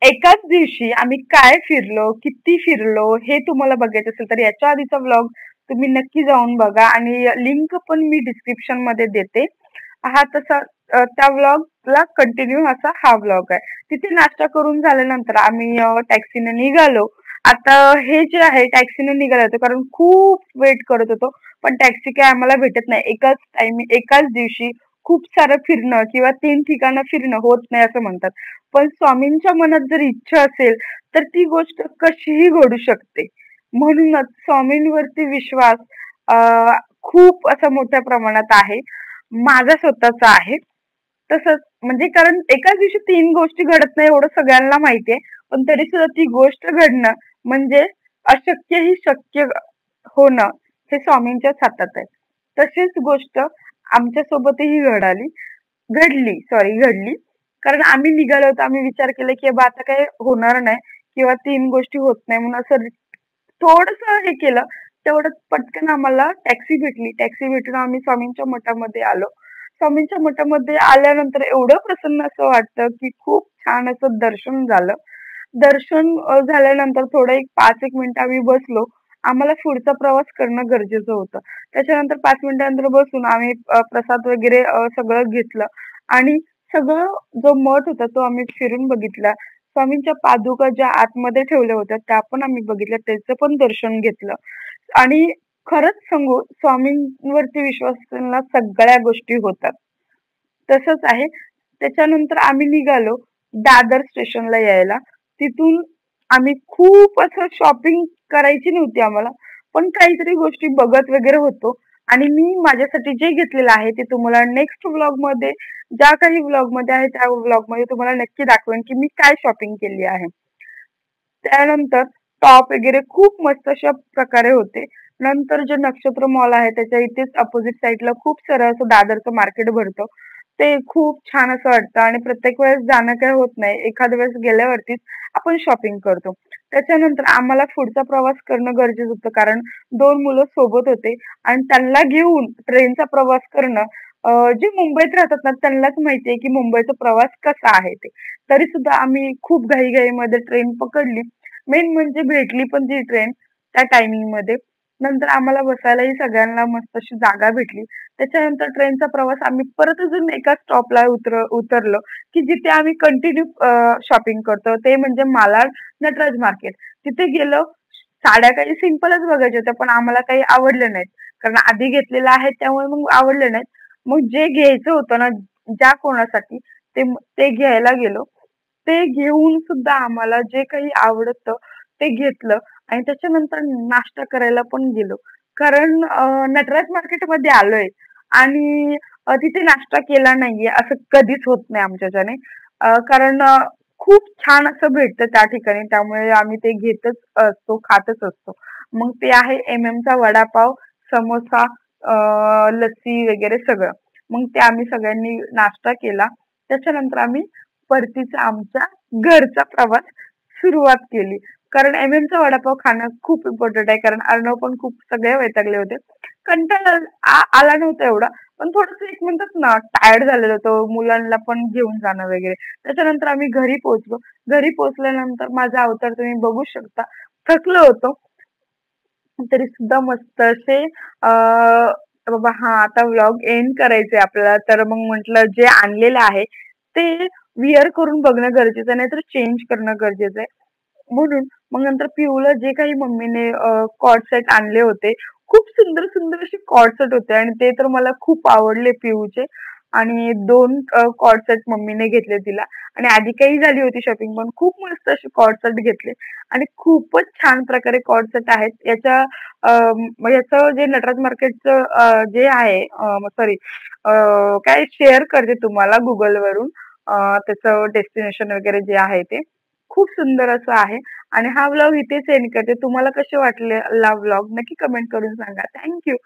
एकाच दिवशी आम्ही काय फिरलो, किती फिरलो हे तुम्हाला बघायचं असेल तर याच्या आधीचा व्लॉग तुम्ही नक्की जाऊन बघा आणि लिंक पण मी डिस्क्रिप्शन मध्ये देते. हा तसा त्या व्लॉगला कंटिन्यू असा हा व्लॉग आहे. तिथे नाश्ता करून झाल्यानंतर आम्ही टॅक्सीने निघालो. आता हे जे आहे टॅक्सीने निघालो होतो कारण खूप वेट करत होतो, पण टॅक्सी काय आम्हाला भेटत नाही. एकाच दिवशी खूप सारं फिरणं किंवा 3 ठिकाणं फिरणं होत नाही असं म्हणतात. पण स्वामींच्या मनात जर इच्छा असेल तर ती गोष्ट कशीही घडू शकते. म्हणूनच स्वामींवरती विश्वास खूप असा मोठ्या प्रमाणात आहे. माझा स्वतःचा आहे. तसंच म्हणजे कारण एकाच दिवशी 3 गोष्टी घडत नाही एवढं सगळ्यांना माहिती आहे. पण तरी सुद्धा ती गोष्ट घडणं म्हणजे अशक्य ही शक्य होणं हे स्वामींच्याच हातात आहे. तशीच गोष्ट आमच्या सोबतही घडली. कारण आम्ही निघालो होतो. आम्ही विचार केला की बाबा आता काही होणार नाही किंवा 3 गोष्टी होत नाही म्हणून असं थोडंसं हे केलं. तेवढ्यात पटकन आम्हाला टॅक्सी भेटली. टॅक्सी भेटून आम्ही स्वामींच्या मठामध्ये आलो. स्वामींच्या मठामध्ये आल्यानंतर एवढं प्रसन्न असं वाटतं की खूप छान असं दर्शन झालं. दर्शन झाल्यानंतर थोडं एक 5-1 मिनिटं आम्ही बसलो. आम्हाला पुढचा प्रवास करणं गरजेचं होतं. त्याच्यानंतर 5 मिनिटानंतर बसून आम्ही प्रसाद वगैरे सगळं घेतलं आणि सगळं जो मठ होता तो आम्ही फिरून बघितला. स्वामींच्या पादुका ज्या आतमध्ये ठेवल्या होत्या त्या पण आम्ही बघितल्या. त्याचं पण दर्शन घेतलं आणि खरंच सांगू स्वामींवरती विश्वास असलेल्या सगळ्या गोष्टी होतात. तसंच आहे. त्याच्यानंतर आम्ही निघालो दादर स्टेशनला यायला. तिथून आम्ही खूप असं शॉपिंग करायची नव्हती आम्हाला, पण काहीतरी गोष्टी बघत वगैरे होतो आणि मी माझ्यासाठी जे घेतलेलं आहे ते तुम्हाला नेक्स्ट व्लॉगमध्ये ज्या काही व्लॉगमध्ये आहे त्या व्लॉगमध्ये तुम्हाला नक्की दाखवेन की मी काय शॉपिंग केली आहे. त्यानंतर टॉप वगैरे खूप मस्त अशा प्रकारे होते. नंतर जे नक्षत्र मॉल आहे त्याच्या इथेच अपोजिट साईडला खूप सारं असं दादरचं मार्केट भरतं. ते खूप छान असं वाटतं आणि प्रत्येक वेळेस जाणं काही होत नाही. एखाद्या वेळेस गेल्यावरतीच आपण शॉपिंग करतो. त्याच्यानंतर आम्हाला पुढचा प्रवास करणं गरजेचं होतं कारण 2 मुलं सोबत होते आणि त्यांना घेऊन ट्रेनचा प्रवास करणं जे मुंबईत राहतात ना त्यांनाच माहिती आहे की मुंबईचा प्रवास कसा आहे ते. तरी सुद्धा आम्ही खूप घाईघाईमध्ये ट्रेन पकडली. मेन म्हणजे भेटली पण ती ट्रेन त्या टायमिंगमध्ये. नंतर आम्हाला बसायलाही सगळ्यांना मस्त अशी जागा भेटली. त्याच्यानंतर ट्रेनचा प्रवास आम्ही परत अजून एका स्टॉपला उतरलो, की जिथे आम्ही कंटिन्यू शॉपिंग करतो. ते म्हणजे मालाड नटराज मार्केट. तिथे गेलो. साड्या काही सिंपलच बघायच्या होत्या, पण आम्हाला काही आवडल्या नाहीत. कारण आधी घेतलेलं आहे त्यामुळे मग आवडले नाहीत. मग जे घ्यायचं होतं ना, ज्या कोणासाठी ते घ्यायला गेलो. ते घेऊन सुद्धा आम्हाला जे काही आवडतं ते घेतलं आणि त्याच्यानंतर नाश्ता करायला पण गेलो. कारण नटराज मार्केटमध्ये आलोय आणि तिथे नाश्ता केला नाहीये असं कधीच होत नाही आमच्याच्याने. कारण खूप छान असं भेटतं त्या ठिकाणी त्यामुळे आम्ही ते घेतच असतो, खातच असतो. मग ते आहे एमएमचा वडापाव, समोसा, लस्सी वगैरे सगळं. मग ते आम्ही सगळ्यांनी नाश्ता केला. त्याच्यानंतर आम्ही परतीचा आमच्या घरचा प्रवास सुरुवात केली. कारण एमएमचा वडापाव खाणं खूप इम्पॉर्टंट आहे. कारण अर्णव पण खूप सगळे वैतागले होते. कंटाळा आला नव्हता एवढा, पण थोडंसं एक म्हणतात ना टायर्ड झालेलो होतो. मुलांना पण घेऊन जाणं वगैरे. त्याच्यानंतर आम्ही घरी पोहोचलो. घरी पोहोचल्यानंतर माझा अवतार तुम्ही बघू शकता. थकलो होतो. तरी सुद्धा मस्त असे बाबा हां, आता व्लॉग एंड करायचंय आपल्याला. तर मग म्हटलं जे आणलेलं आहे ते विअर करून बघणं गरजेचं आहे, नाहीतर चेंज करणं गरजेचं आहे. म्हणून मग नंतर पिऊला जे काही मम्मीने कॉर्ड सेट आणले होते, खूप सुंदर सुंदर असे कॉर्ड सेट होते आणि ते तर मला खूप आवडले पिऊचे. आणि 2 कॉर्ड सेट मम्मीने घेतले तिला आणि आधी काही झाली होती शॉपिंग पण खूप मस्त असे कॉर्ड सेट घेतले आणि खूपच छान प्रकारे कॉर्ड सेट आहेत. याचं जे नटराज मार्केटचं जे आहे सॉरी काय शेअर करते तुम्हाला Googleवरून त्याचं डेस्टिनेशन वगैरे जे आहे ते. खूप सुंदर असं आहे आणि हा व्लॉग इथेच एंड करते. तुम्हाला कसे वाटले व्लॉग नक्की कमेंट करून सांगा. Thank you.